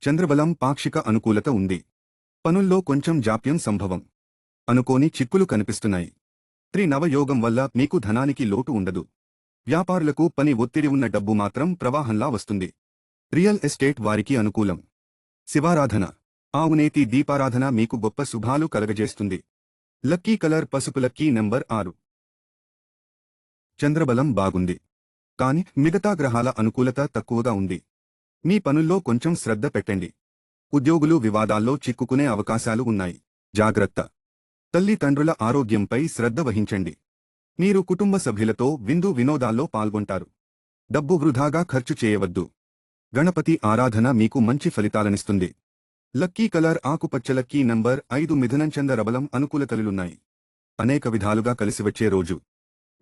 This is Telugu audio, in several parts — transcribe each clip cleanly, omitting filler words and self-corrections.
చంద్రబలం పాక్షిక అనుకూలత ఉంది. పనుల్లో కొంచెం జాప్యం సంభవం. అనుకోని చిక్కులు కనిపిస్తున్నాయి. త్రినవయోగం వల్ల మీకు ధనానికి లోటు ఉండదు. వ్యాపారులకు పని ఒత్తిడి ఉన్న డబ్బు మాత్రం ప్రవాహంలా వస్తుంది. రియల్ ఎస్టేట్ వారికి అనుకూలం. శివారాధన, ఆవునేతి దీపారాధన మీకు గొప్ప శుభాలు కలగజేస్తుంది. లక్కీ కలర్ పసుపు. Lucky number 6. చంద్రబలం బాగుంది, కాని మిగతా గ్రహాల అనుకూలత తక్కువగా ఉంది. మీ పనుల్లో కొంచెం శ్రద్ధ పెట్టండి. ఉద్యోగులు వివాదాల్లో చిక్కుకునే అవకాశాలు ఉన్నాయి. జాగ్రత్త. తల్లిదండ్రుల ఆరోగ్యంపై శ్రద్ధ వహించండి. మీరు కుటుంబ సభ్యులతో విందు వినోదాల్లో పాల్గొంటారు. డబ్బు వృధాగా ఖర్చు చేయవద్దు. గణపతి ఆరాధన మీకు మంచి ఫలితాలనిస్తుంది. లక్కీ కలర్ ఆకుపచ్చ. Lucky number 5. మిథునం. చంద్రబలం అనుకూలతలున్నాయి. అనేక విధాలుగా కలిసివచ్చే రోజు.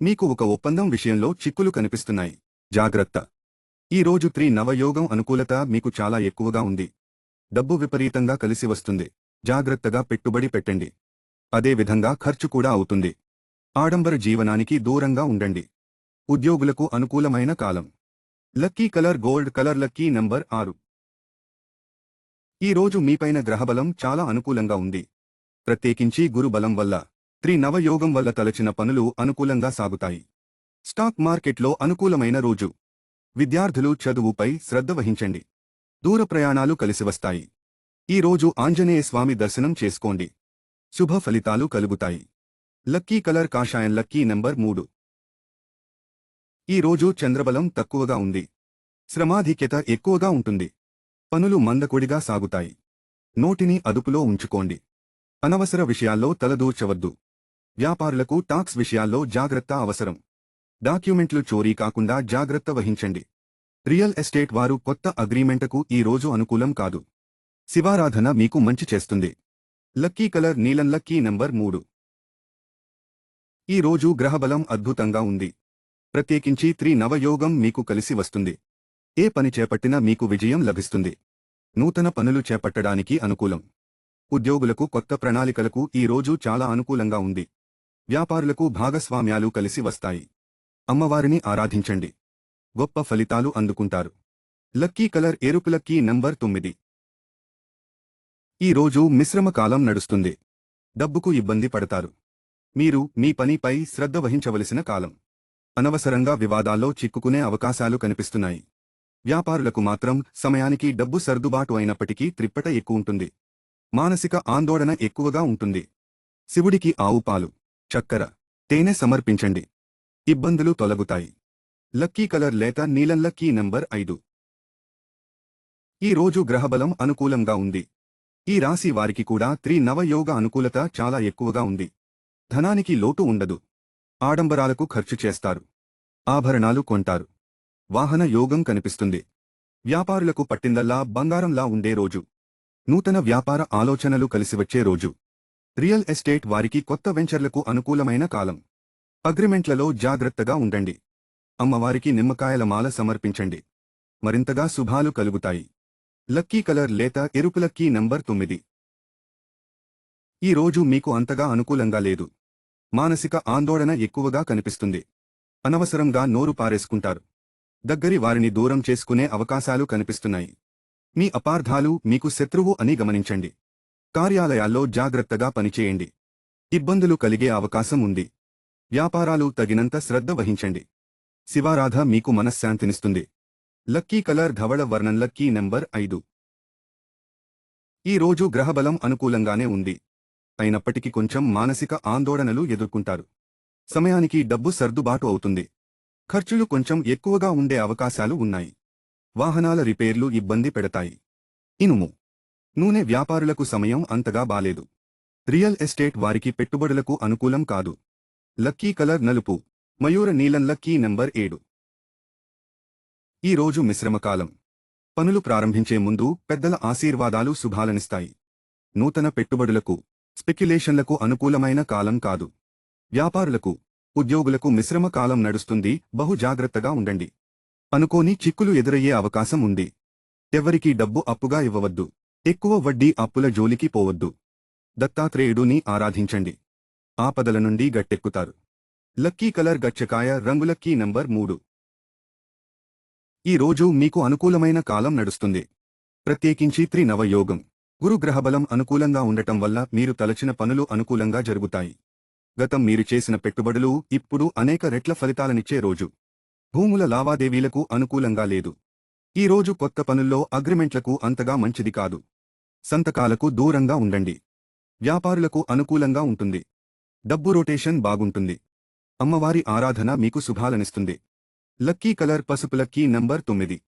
మీకు ఒక ఒప్పందం విషయంలో చిక్కులు కనిపిస్తున్నాయి. జాగ్రత్త. ఈ రోజు త్రినవయోగం అనుకూలత మీకు చాలా ఎక్కువగా ఉంది. డబ్బు విపరీతంగా కలిసి వస్తుంది. జాగ్రత్తగా పెట్టుబడి పెట్టండి. అదే విధంగా ఖర్చు కూడా అవుతుంది. ఆడంబర జీవనానికి దూరంగా ఉండండి. ఉద్యోగులకు అనుకూలమైన కాలం. Lucky colour gold colour. Lucky number 6. ఈ రోజు మీపైన గ్రహబలం చాలా అనుకూలంగా ఉంది. ప్రత్యేకించి గురుబలం వల్ల, త్రినవయోగం వల్ల తలచిన పనులు అనుకూలంగా సాగుతాయి. స్టాక్ మార్కెట్లో అనుకూలమైన రోజు. విద్యార్థులు చదువుపై శ్రద్ధ వహించండి. దూర ప్రయాణాలు కలిసివస్తాయి. ఈ రోజు ఆంజనేయ స్వామి దర్శనం చేసుకోండి. శుభ ఫలితాలు కలుగుతాయి. లక్కీ కలర్ కాషాయం. Lucky number 3. ఈ రోజు చంద్రబలం తక్కువగా ఉంది. శ్రమాధిక్యత ఎక్కువగా ఉంటుంది. పనులు మందకొడిగా సాగుతాయి. నోటిని అదుపులో ఉంచుకోండి. అనవసర విషయాల్లో తలదూర్చవద్దు. వ్యాపారులకు టాక్స్ విషయాల్లో జాగ్రత్త అవసరం. డాక్యుమెంట్లు చోరీ కాకుండా జాగ్రత్త వహించండి. రియల్ ఎస్టేట్ వారు కొత్త అగ్రీమెంటకు ఈ రోజు అనుకూలం కాదు. శివారాధన మీకు మంచి చేస్తుంది. లక్కీ కలర్ నీలం. Lucky number 3. ఈ రోజు గ్రహబలం అద్భుతంగా ఉంది. ప్రత్యేకించి త్రినవయోగం మీకు కలిసి వస్తుంది. ఏ పని చేపట్టినా మీకు విజయం లభిస్తుంది. నూతన పనులు చేపట్టడానికి అనుకూలం. ఉద్యోగులకు కొత్త ప్రణాళికలకు ఈ రోజు చాలా అనుకూలంగా ఉంది. వ్యాపారులకు భాగస్వామ్యాలు కలిసి వస్తాయి. అమ్మవారిని ఆరాధించండి. గొప్ప ఫలితాలు అందుకుంటారు. లక్కీ కలర్ ఎరుపు. Lucky number 9. ఈ రోజు మిశ్రమ కాలం నడుస్తుంది. డబ్బుకు ఇబ్బంది పడతారు. మీరు మీ పనిపై శ్రద్ధ వహించవలసిన కాలం. అనవసరంగా వివాదాల్లో చిక్కుకునే అవకాశాలు కనిపిస్తున్నాయి. వ్యాపారులకు మాత్రం సమయానికి డబ్బు సర్దుబాటు అయినప్పటికీ త్రిప్పట ఎక్కువుంటుంది. మానసిక ఆందోళన ఎక్కువగా ఉంటుంది. శివుడికి ఆవు పాలు, చక్కెర, తేనె సమర్పించండి. ఇబ్బందులు తొలగుతాయి. లక్కీ కలర్ లేత నీలం. Lucky number 5. ఈ రోజు గ్రహబలం అనుకూలంగా ఉంది. ఈ రాశి వారికి కూడా త్రినవయోగ అనుకూలత చాలా ఎక్కువగా ఉంది. ధనానికి లోటు ఉండదు. ఆడంబరాలకు ఖర్చు చేస్తారు. ఆభరణాలు కొంటారు. వాహన యోగం కనిపిస్తుంది. వ్యాపారులకు పట్టిందల్లా బంగారంలా ఉండే రోజు. నూతన వ్యాపార ఆలోచనలు కలిసివచ్చే రోజు. రియల్ ఎస్టేట్ వారికి కొత్త వెంచర్లకు అనుకూలమైన కాలం. అగ్రిమెంట్లలో జాగ్రత్తగా ఉండండి. అమ్మవారికి నిమ్మకాయల మాల సమర్పించండి. మరింతగా శుభాలు కలుగుతాయి. లక్కీ కలర్ లేత ఎరుపు. Lucky number 9. ఈ రోజు మీకు అంతగా అనుకూలంగా లేదు. మానసిక ఆందోళన ఎక్కువగా కనిపిస్తుంది. అనవసరంగా నోరు పారేసుకుంటారు. దగ్గరి వారిని దూరం చేసుకునే అవకాశాలు కనిపిస్తున్నాయి. మీ అపార్థాలు మీకు శత్రువు అని గమనించండి. కార్యాలయాల్లో జాగ్రత్తగా పనిచేయండి. ఇబ్బందులు కలిగే అవకాశం ఉంది. వ్యాపారాలు తగినంత శ్రద్ధ వహించండి. శివారాధ మీకు మనశ్శాంతినిస్తుంది. లక్కీ కలర్ ధవళ వర్ణం. Lucky number 5. ఈ రోజు గ్రహబలం అనుకూలంగానే ఉంది. అయినప్పటికీ కొంచెం మానసిక ఆందోళనలు ఎదుర్కొంటారు. సమయానికి డబ్బు సర్దుబాటు అవుతుంది. ఖర్చులు కొంచెం ఎక్కువగా ఉండే అవకాశాలు ఉన్నాయి. వాహనాల రిపేర్లు ఇబ్బంది పెడతాయి. ఇనుము, నూనె వ్యాపారులకు సమయం అంతగా బాలేదు. రియల్ ఎస్టేట్ వారికి పెట్టుబడులకు అనుకూలం కాదు. లక్కీ కలర్ నలుపు, మయూర నీలం. Lucky number 7. ఈ రోజు మిశ్రమకాలం. పనులు ప్రారంభించే ముందు పెద్దల ఆశీర్వాదాలు శుభాలనిస్తాయి. నూతన పెట్టుబడులకు, స్పెక్యులేషన్లకు అనుకూలమైన కాలం కాదు. వ్యాపారులకు, ఉద్యోగులకు మిశ్రమ కాలం నడుస్తుంది. బహు జాగ్రత్తగా ఉండండి. అనుకోని చిక్కులు ఎదురయ్యే అవకాశం ఉంది. ఎవరికీ డబ్బు అప్పుగా ఇవ్వవద్దు. ఎక్కువ వడ్డీ అప్పుల జోలికి పోవద్దు. దత్తాత్రేయుడుని ఆరాధించండి. ఆపదల నుండి గట్టెక్కుతారు. లక్కీ కలర్ గచ్చకాయ రంగు. Lucky number 3. ఈ రోజు మీకు అనుకూలమైన కాలం నడుస్తుంది. ప్రత్యేకించి నవయోగం. గురు గ్రహబలం అనుకూలంగా ఉండటం వల్ల మీరు తలచిన పనులు అనుకూలంగా జరుగుతాయి. గతం మీరు చేసిన పెట్టుబడులు ఇప్పుడు అనేక రెట్ల ఫలితాలనిచ్చే రోజు. భూముల లావాదేవీలకు అనుకూలంగా లేదు. ఈ రోజు కొత్త పనుల్లో అగ్రిమెంట్లకు అంతగా మంచిది కాదు. సంతకాలకు దూరంగా ఉండండి. వ్యాపారులకు అనుకూలంగా ఉంటుంది. డబ్బు రొటేషన్ బాగుంటుంది. అమ్మవారి ఆరాధన మీకు శుభాలనిస్తుంది. లక్కీ కలర్ పసుపు. Lucky number 9.